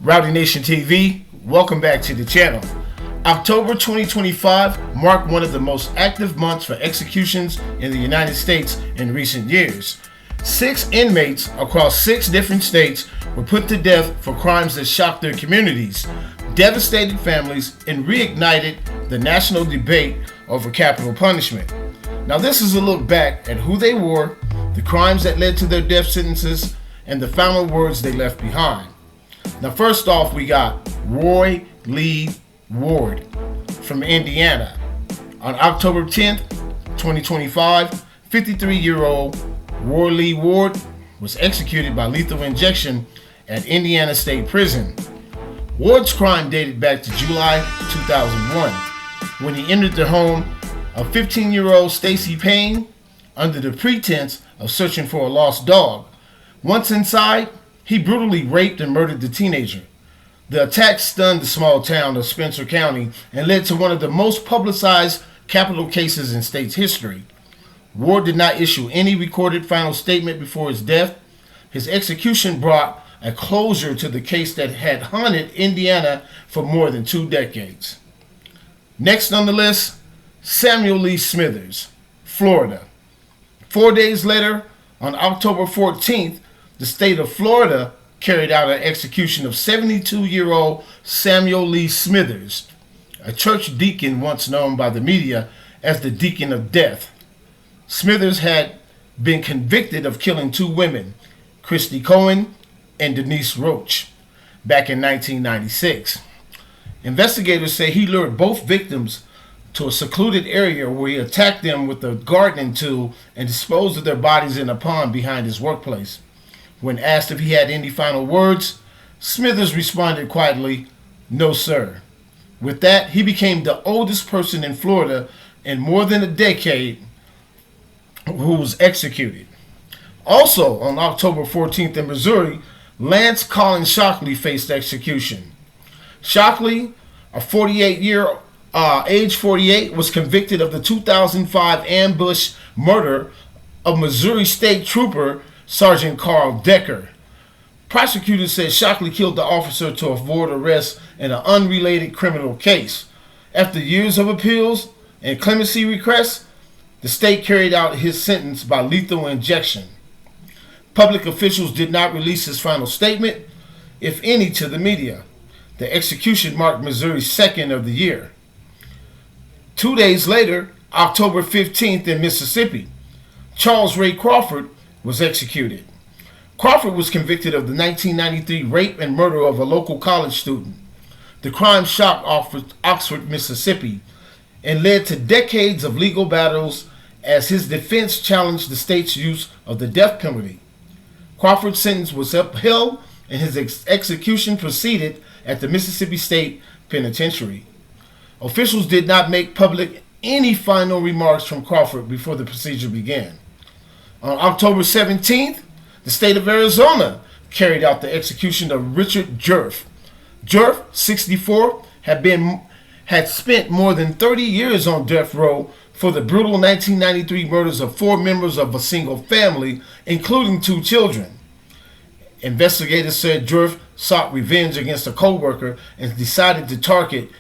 Rowdy Nation TV, welcome back to the channel. October 2025 marked one of the most active months for executions in the United States in recent years. 6 inmates across 6 different states were put to death for crimes that shocked their communities, devastated families, and reignited the national debate over capital punishment. Now this is a look back at who they were, the crimes that led to their death sentences, and the final words they left behind. Now first off, we got Roy Lee Ward from Indiana. On October 10th, 2025, 53-year-old Roy Lee Ward was executed by lethal injection at Indiana State Prison. Ward's crime dated back to July 2001 when he entered the home of 15-year-old Stacy Payne under the pretense of searching for a lost dog. Once inside, he brutally raped and murdered the teenager. The attack stunned the small town of Spencer County and led to one of the most publicized capital cases in state's history. Ward did not issue any recorded final statement before his death. His execution brought a closure to the case that had haunted Indiana for more than 2 decades. Next on the list, Samuel Lee Smithers, Florida. 4 days later, on October 14th, the state of Florida carried out an execution of 72-year-old Samuel Lee Smithers, a church deacon once known by the media as the Deacon of Death. Smithers had been convicted of killing 2 women, Christy Cohen and Denise Roach, back in 1996. Investigators say he lured both victims to a secluded area where he attacked them with a gardening tool and disposed of their bodies in a pond behind his workplace. When asked if he had any final words, Smithers responded quietly, "No, sir." With that, he became the oldest person in Florida in more than a decade who was executed. Also, on October 14th in Missouri, Lance Collin Shockley faced execution. Shockley, age 48, was convicted of the 2005 ambush murder of Missouri State Trooper Sergeant Carl Decker. Prosecutors said Shockley killed the officer to avoid arrest in an unrelated criminal case. After years of appeals and clemency requests, the state carried out his sentence by lethal injection. Public officials did not release his final statement, if any, to the media. The execution marked Missouri's 2nd of the year. 2 days later, October 15th in Mississippi, Charles Ray Crawford was executed. Crawford was convicted of the 1993 rape and murder of a local college student. The crime shocked Oxford, Mississippi, and led to decades of legal battles as his defense challenged the state's use of the death penalty. Crawford's sentence was upheld and his execution proceeded at the Mississippi State Penitentiary. Officials did not make public any final remarks from Crawford before the procedure began. On October 17th, the state of Arizona carried out the execution of Richard Jerf. Jerf, 64, had spent more than 30 years on death row for the brutal 1993 murders of 4 members of a single family, including 2 children. Investigators said Jerf sought revenge against a co-worker and decided to target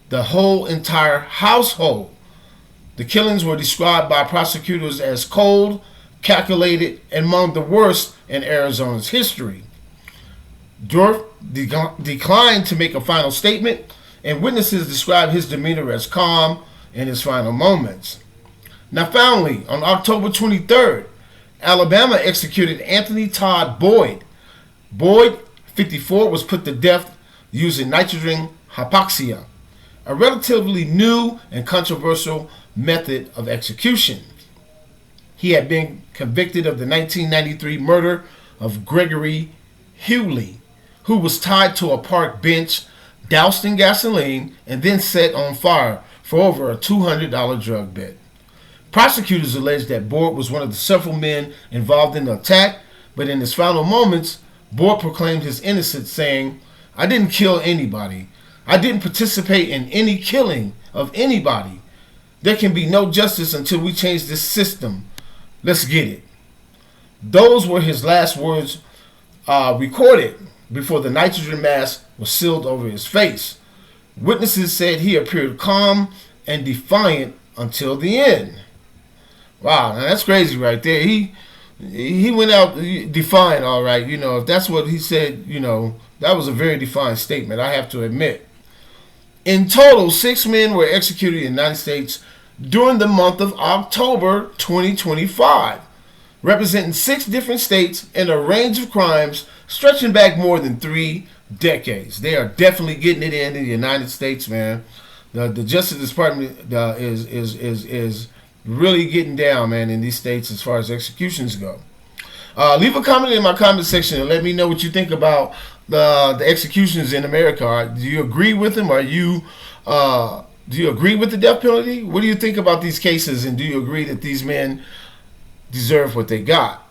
the whole entire household. The killings were described by prosecutors as cold, calculated, and among the worst in Arizona's history. Jerf declined to make a final statement, and witnesses described his demeanor as calm in his final moments. Now finally, on October 23rd, Alabama executed Anthony Todd Boyd. Boyd, 54, was put to death using nitrogen hypoxia, a relatively new and controversial method of execution. He had been convicted of the 1993 murder of Gregory Hewley, who was tied to a park bench, doused in gasoline, and then set on fire for over a $200 drug bet. Prosecutors alleged that Boyd was one of the several men involved in the attack, but in his final moments, Boyd proclaimed his innocence, saying, "I didn't kill anybody. I didn't participate in any killing of anybody. There can be no justice until we change this system. Let's get it." Those were his last words recorded before the nitrogen mask was sealed over his face. Witnesses said he appeared calm and defiant until the end. Wow, now that's crazy right there. He went out defiant, all right. You know, if that's what he said, you know, that was a very defiant statement, I have to admit. In total, 6 men were executed in the United States during the month of October 2025, representing 6 different states and a range of crimes stretching back more than 3 decades. They are definitely getting it in the United States, man. The Justice Department is really getting down, man, in these states as far as executions go. Leave a comment in my comment section and let me know what you think about the executions in America. Do you agree with them? Do you agree with the death penalty? What do you think about these cases, and do you agree that these men deserve what they got?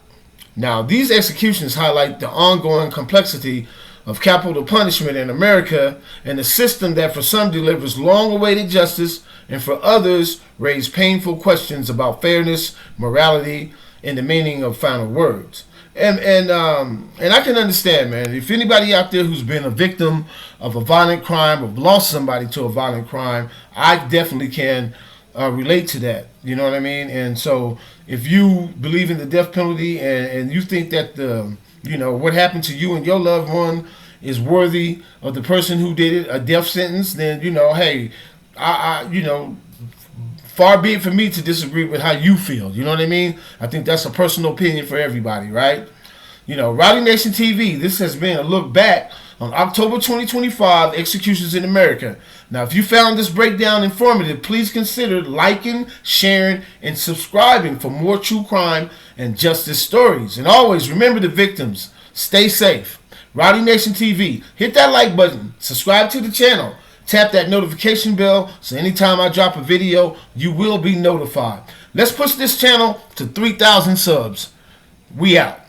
Now, these executions highlight the ongoing complexity of capital punishment in America and a system that for some delivers long-awaited justice and for others raise painful questions about fairness, morality, and the meaning of final words. And I can understand, man, if anybody out there who's been a victim of a violent crime or lost somebody to a violent crime, I definitely can relate to that. You know what I mean? And so if you believe in the death penalty and you think that what happened to you and your loved one is worthy of the person who did it, a death sentence, then, hey, far be it for me to disagree with how you feel. You know what I mean? I think that's a personal opinion for everybody, right? Rowdy Nation TV, this has been a look back on October 2025 executions in America. Now, if you found this breakdown informative, please consider liking, sharing, and subscribing for more true crime and justice stories. And always remember the victims. Stay safe. Rowdy Nation TV, hit that like button, subscribe to the channel, tap that notification bell so anytime I drop a video, you will be notified. Let's push this channel to 3,000 subs. We out.